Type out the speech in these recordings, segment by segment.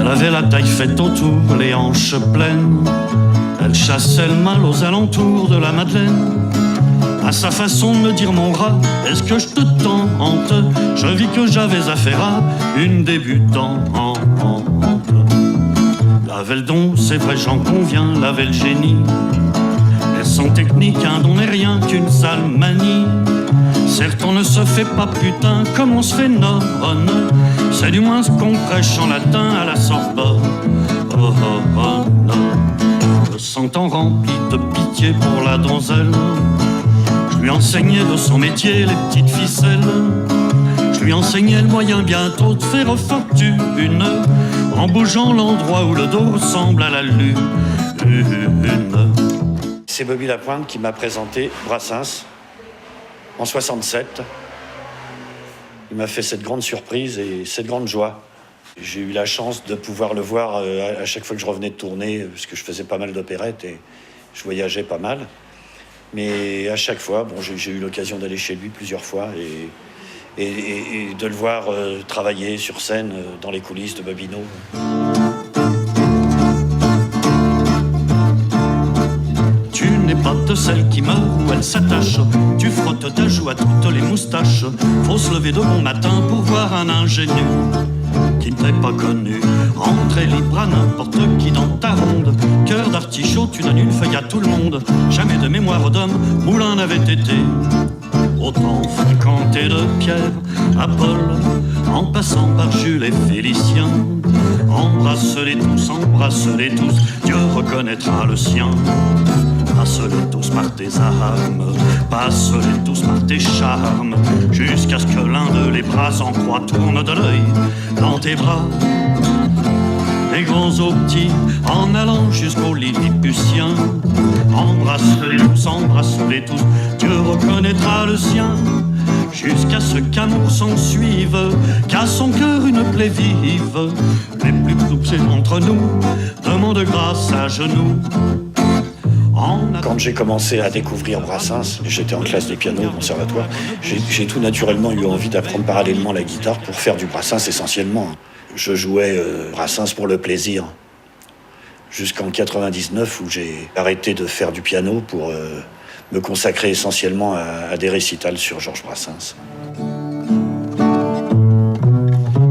Elle avait la taille faite autour, les hanches pleines. Elle chassait le mal aux alentours de la Madeleine. À sa façon de me dire mon rat, est-ce que je te tente? Je vis que j'avais affaire à une débutante. L'avait le don, c'est vrai j'en conviens, l'avait le génie. Elles sont techniques, un don n'est rien qu'une sale manie. Certes on ne se fait pas putain comme on se fait nonne. C'est du moins ce qu'on prêche en latin à la Sorbonne. Oh oh oh là. Me sentant rempli de pitié pour la donzelle, je lui enseignais de son métier les petites ficelles. Je lui enseignais le moyen bientôt de faire fortune, en bougeant l'endroit où le dos ressemble à la lune. C'est Bobby Lapointe qui m'a présenté Brassens en 67. Il m'a fait cette grande surprise et cette grande joie. J'ai eu la chance de pouvoir le voir à chaque fois que je revenais de tourner, parce que je faisais pas mal d'opérettes et je voyageais pas mal. Mais à chaque fois, bon, j'ai eu l'occasion d'aller chez lui plusieurs fois et de le voir travailler sur scène dans les coulisses de Bobino. Tu n'es pas de celle qui meurt ou elle s'attache. Tu frottes ta joue à toutes les moustaches. Faut se lever de bon matin pour voir un ingénu qui ne t'est pas connu. Entrée libre à n'importe qui dans ta ronde. Cœur d'artichaut, tu donnes une feuille à tout le monde. Jamais de mémoire d'homme, Moulin n'avait été autant fréquenté de Pierre à Paul, en passant par Jules et Félicien. Embrasse-les tous, Dieu reconnaîtra le sien. Passe-les tous par tes armes, passe-les tous par tes charmes, jusqu'à ce que l'un de les bras en croix tourne de l'œil dans tes bras. Les grands aux petits, en allant jusqu'au Lilliputien. Embrasse-les tous, Dieu reconnaîtra le sien. Jusqu'à ce qu'amour s'en suive, qu'à son cœur une plaie vive. Les plus cloupés entre nous demandent grâce à genoux. Quand j'ai commencé à découvrir Brassens, j'étais en classe de piano au conservatoire, j'ai tout naturellement eu envie d'apprendre parallèlement la guitare pour faire du Brassens essentiellement. Je jouais Brassens pour le plaisir, jusqu'en 99 où j'ai arrêté de faire du piano pour me consacrer essentiellement à des récitals sur Georges Brassens.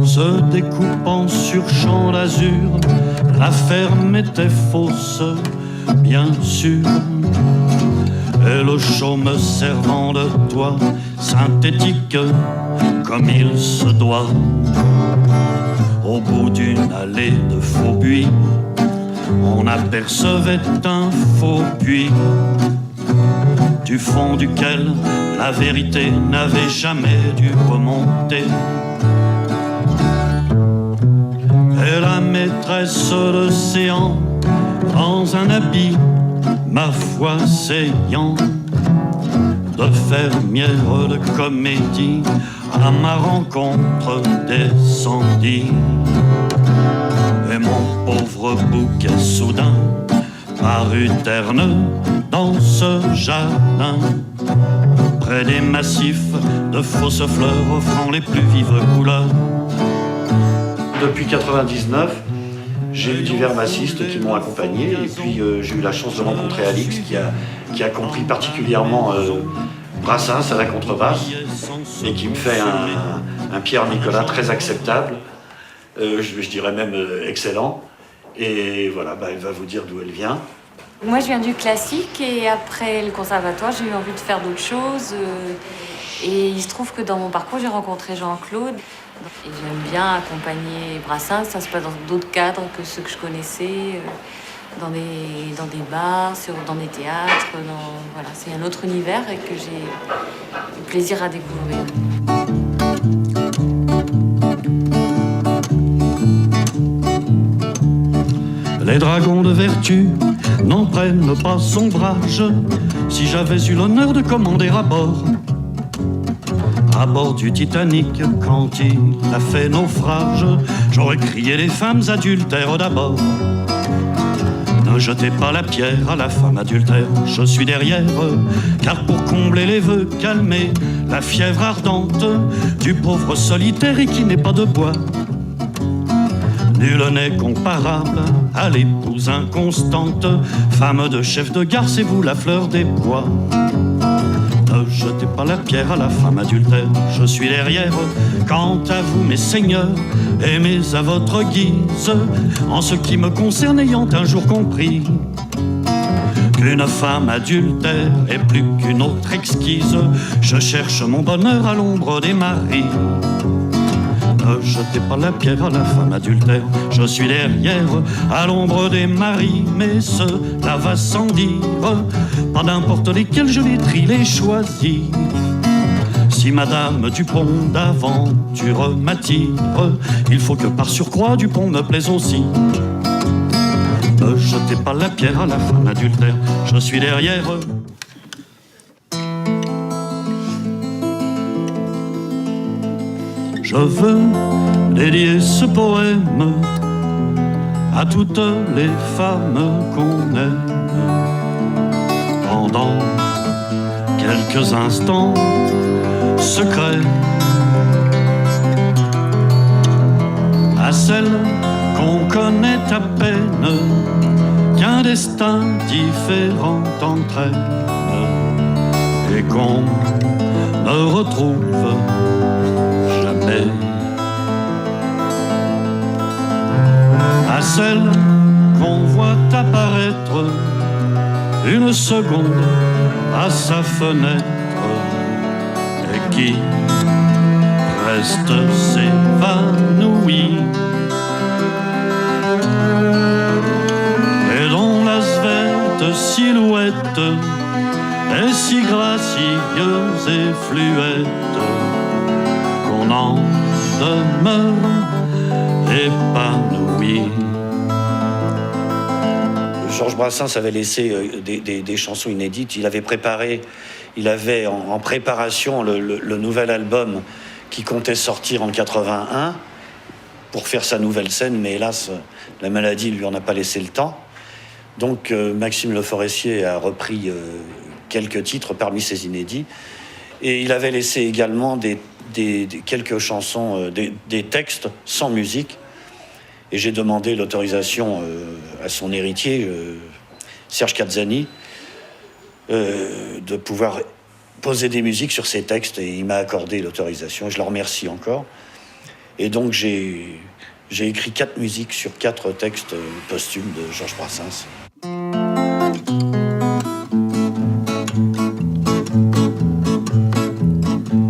Se découpant sur champ d'azur, la ferme était fausse, bien sûr, et le chaume servant de toit synthétique comme il se doit. Au bout d'une allée de faux buis, on apercevait un faux puits, du fond duquel la vérité n'avait jamais dû remonter. Et la maîtresse de l'océan, dans un habit, ma foi saillant, de fermière de comédie, à ma rencontre descendit. Et mon pauvre bouquet soudain parut terne dans ce jardin, près des massifs de fausses fleurs offrant les plus vives couleurs. Depuis 99, j'ai eu divers massistes qui m'ont accompagné et puis j'ai eu la chance de rencontrer Alix qui a compris particulièrement Brassens à la contrebasse et qui me fait un Pierre Nicolas très acceptable, je dirais même excellent. Et voilà, elle va vous dire d'où elle vient. Moi, je viens du classique et après le conservatoire, j'ai eu envie de faire d'autres choses. Et il se trouve que dans mon parcours, j'ai rencontré Jean-Claude. Et j'aime bien accompagner Brassens. Ça se passe dans d'autres cadres que ceux que je connaissais, dans des bars, dans des théâtres. Voilà, c'est un autre univers et que j'ai eu plaisir à découvrir. Les dragons de vertu n'en prennent pas ombrage. Si j'avais eu l'honneur de commander à bord du Titanic, quand il a fait naufrage, j'aurais crié les femmes adultères d'abord. Ne jetez pas la pierre à la femme adultère, je suis derrière, car pour combler les vœux, calmer la fièvre ardente du pauvre solitaire et qui n'est pas de bois, nul n'est comparable à l'épouse inconstante, femme de chef de gare, c'est vous la fleur des bois. Ne jetez pas la pierre à la femme adultère, je suis derrière. Quant à vous, mes seigneurs, aimez à votre guise, en ce qui me concerne, ayant un jour compris qu'une femme adultère est plus qu'une autre exquise, je cherche mon bonheur à l'ombre des maris. Ne jetez pas la pierre à la femme adultère, je suis derrière, à l'ombre des maris, mais cela va sans dire, pas n'importe lesquels je les trie, les choisis. Si Madame Dupont d'aventure m'attire, il faut que par surcroît Dupont me plaise aussi. Ne jetez pas la pierre à la femme adultère, je suis derrière. Je veux dédier ce poème à toutes les femmes qu'on aime. Pendant quelques instants secrets, à celles qu'on connaît à peine, qu'un destin différent entraîne et qu'on ne retrouve jamais. À celles qu'on voit apparaître une seconde à sa fenêtre et qui reste s'évanouie et dont la svelte silhouette est si gracieuse et fluette qu'on en demeure épanoui. Georges Brassens avait laissé des chansons inédites. Il avait en préparation le nouvel album qui comptait sortir en 81 pour faire sa nouvelle scène, mais hélas, la maladie lui en a pas laissé le temps. Donc Maxime Le Forestier a repris quelques titres parmi ses inédits, et il avait laissé également quelques chansons, des textes sans musique. Et j'ai demandé l'autorisation à son héritier, Serge Cazzani, de pouvoir poser des musiques sur ses textes, et il m'a accordé l'autorisation. Je le remercie encore. Et donc j'ai écrit 4 musiques sur 4 textes posthumes de Georges Brassens.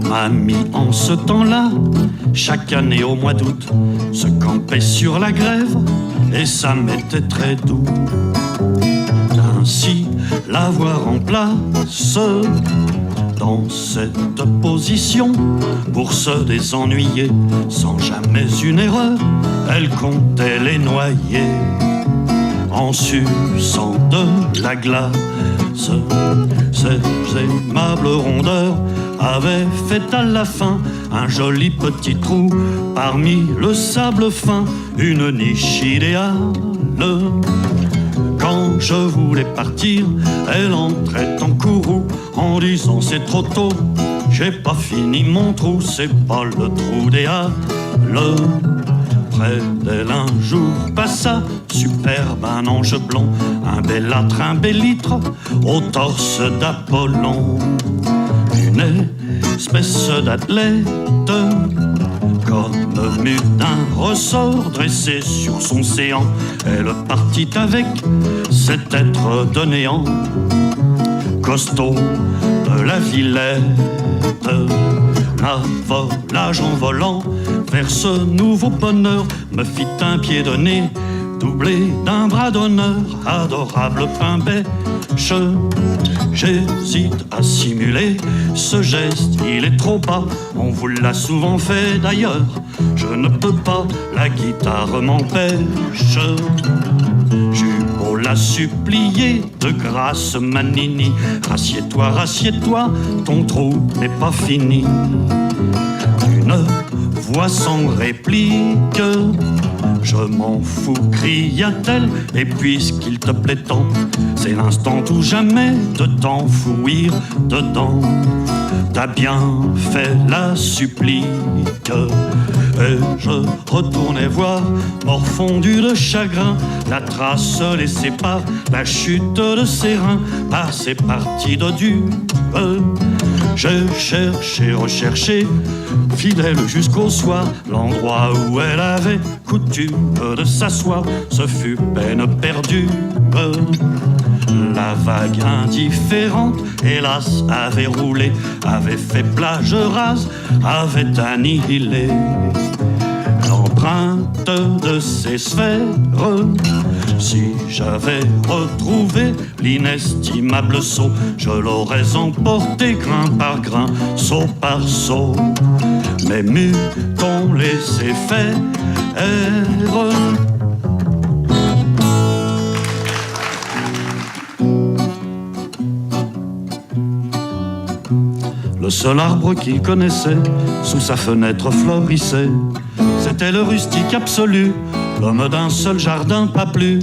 Mamie, en ce temps-là, chaque année au mois d'août, se campait sur la grève et ça m'était très doux. Ainsi, la voir en place dans cette position pour se désennuyer sans jamais une erreur, elle comptait les noyer en suçant de la glace. Ces aimables rondeurs avaient fait à la fin un joli petit trou parmi le sable fin, une niche idéale. Quand je voulais partir, elle entrait en courroux en disant c'est trop tôt, j'ai pas fini mon trou, c'est pas le trou des Halles. Près d'elle un jour passa, superbe, un ange blond, un bel âtre, un bel litre, au torse d'Apollon. Une espèce d'athlète, comme mue d'un ressort dressé sur son séant, elle partit avec cet être de néant, costaud de la Villette. La volage en volant vers ce nouveau bonheur me fit un pied de nez doublé d'un bras d'honneur, adorable pain bêche. J'hésite à simuler ce geste, il est trop bas, on vous l'a souvent fait d'ailleurs. Je ne peux pas, la guitare m'empêche. J'eus beau la supplier de grâce, Manini, rassieds-toi, rassieds-toi, ton trou n'est pas fini. Une voix sans réplique, Je m'en fous, cria-t-elle, et puisqu'il te plaît tant, c'est l'instant ou jamais de t'enfouir dedans. T'as bien fait la supplique, et je retournais voir, morfondu de chagrin, la trace laissée par la chute de ses reins, par ses parties de dur. J'ai cherché, recherché, fidèle jusqu'au soir, l'endroit où elle avait coutume de s'asseoir. Ce fut peine perdue. La vague indifférente, hélas, avait roulé, avait fait plage rase, avait annihilé l'empreinte de ses sphères. Si j'avais retrouvé l'inestimable saut, je l'aurais emporté grain par grain, saut par saut. Mais m'eût-on laissé faire? Le seul arbre qu'il connaissait, sous sa fenêtre florissait. C'était le rustique absolu, l'homme d'un seul jardin, pas plus.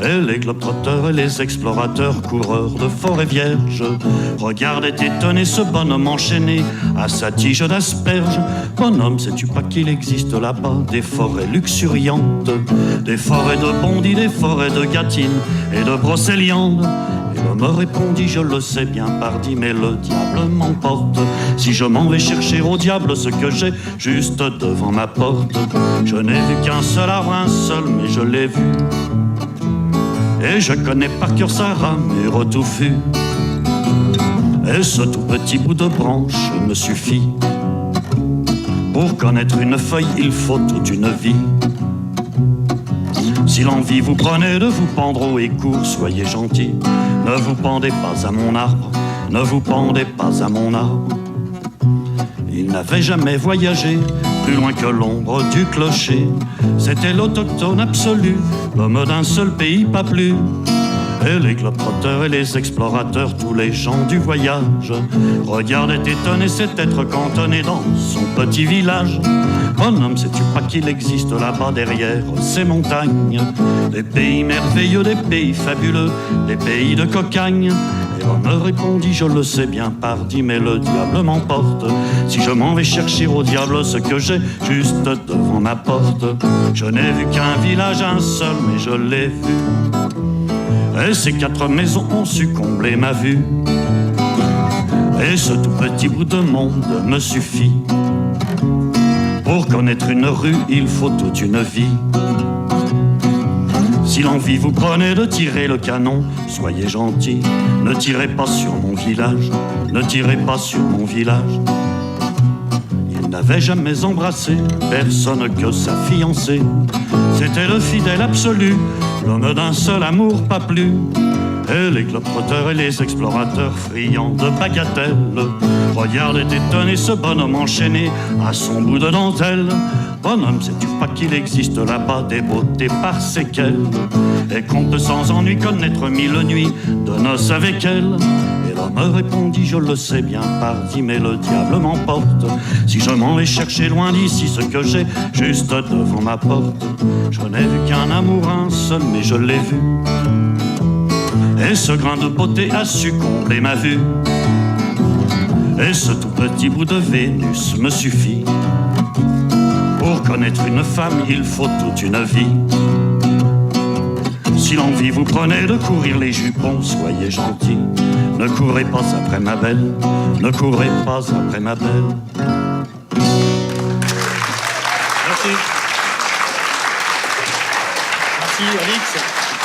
Et les globetrotteurs et les explorateurs, coureurs de forêts vierges, regardaient étonnés ce bonhomme enchaîné à sa tige d'asperges. Bonhomme, sais-tu pas qu'il existe là-bas des forêts luxuriantes, des forêts de Bondy, des forêts de Gatine et de Brocéliande? Et l'homme répondit, je le sais bien, pardi, mais le diable m'emporte si je m'en vais chercher au diable ce que j'ai juste devant ma porte. Je n'ai vu qu'un seul arbre, un seul, mais je l'ai vu. Et je connais par cœur sa ramure touffue. Et ce tout petit bout de branche me suffit. Pour connaître une feuille, il faut toute une vie. Si l'envie vous prenait de vous pendre haut et court, soyez gentil. Ne vous pendez pas à mon arbre, ne vous pendez pas à mon arbre. Il n'avait jamais voyagé plus loin que l'ombre du clocher. C'était l'autochtone absolu, l'homme d'un seul pays, pas plus. Et les globetrotteurs et les explorateurs, tous les gens du voyage, regardaient étonnés cet être cantonné dans son petit village. Bonhomme, sais-tu pas qu'il existe là-bas derrière ces montagnes des pays merveilleux, des pays fabuleux, des pays de cocagne? Et l'homme me répondit, je le sais bien, pardi, mais le diable m'emporte si je m'en vais chercher au diable ce que j'ai juste devant ma porte. Je n'ai vu qu'un village, un seul, mais je l'ai vu. Et ces 4 maisons ont su combler ma vue. Et ce tout petit bout de monde me suffit. Pour connaître une rue, il faut toute une vie. Si l'envie vous prenait de tirer le canon, soyez gentil, ne tirez pas sur mon village, ne tirez pas sur mon village. Il n'avait jamais embrassé personne que sa fiancée. C'était le fidèle absolu, l'homme d'un seul amour, pas plus. Et les globetrotteurs et les explorateurs, friands de bagatelles, regardaient étonnés ce bonhomme enchaîné à son bout de dentelle. Bonhomme, sais-tu pas qu'il existe là-bas des beautés par séquelles, et qu'on peut sans ennui connaître 1000 nuits de noces avec elle? Et l'homme répondit, je le sais bien, pardi, mais le diable m'emporte si je m'en vais chercher loin d'ici ce que j'ai juste devant ma porte. Je n'ai vu qu'un amour, un seul, mais je l'ai vu. Et ce grain de beauté a su combler ma vue. Et ce tout petit bout de Vénus me suffit. Pour connaître une femme, il faut toute une vie. Si l'envie vous prenait de courir les jupons, soyez gentils. Ne courez pas après ma belle, ne courez pas après ma belle. Merci. Merci, Alix.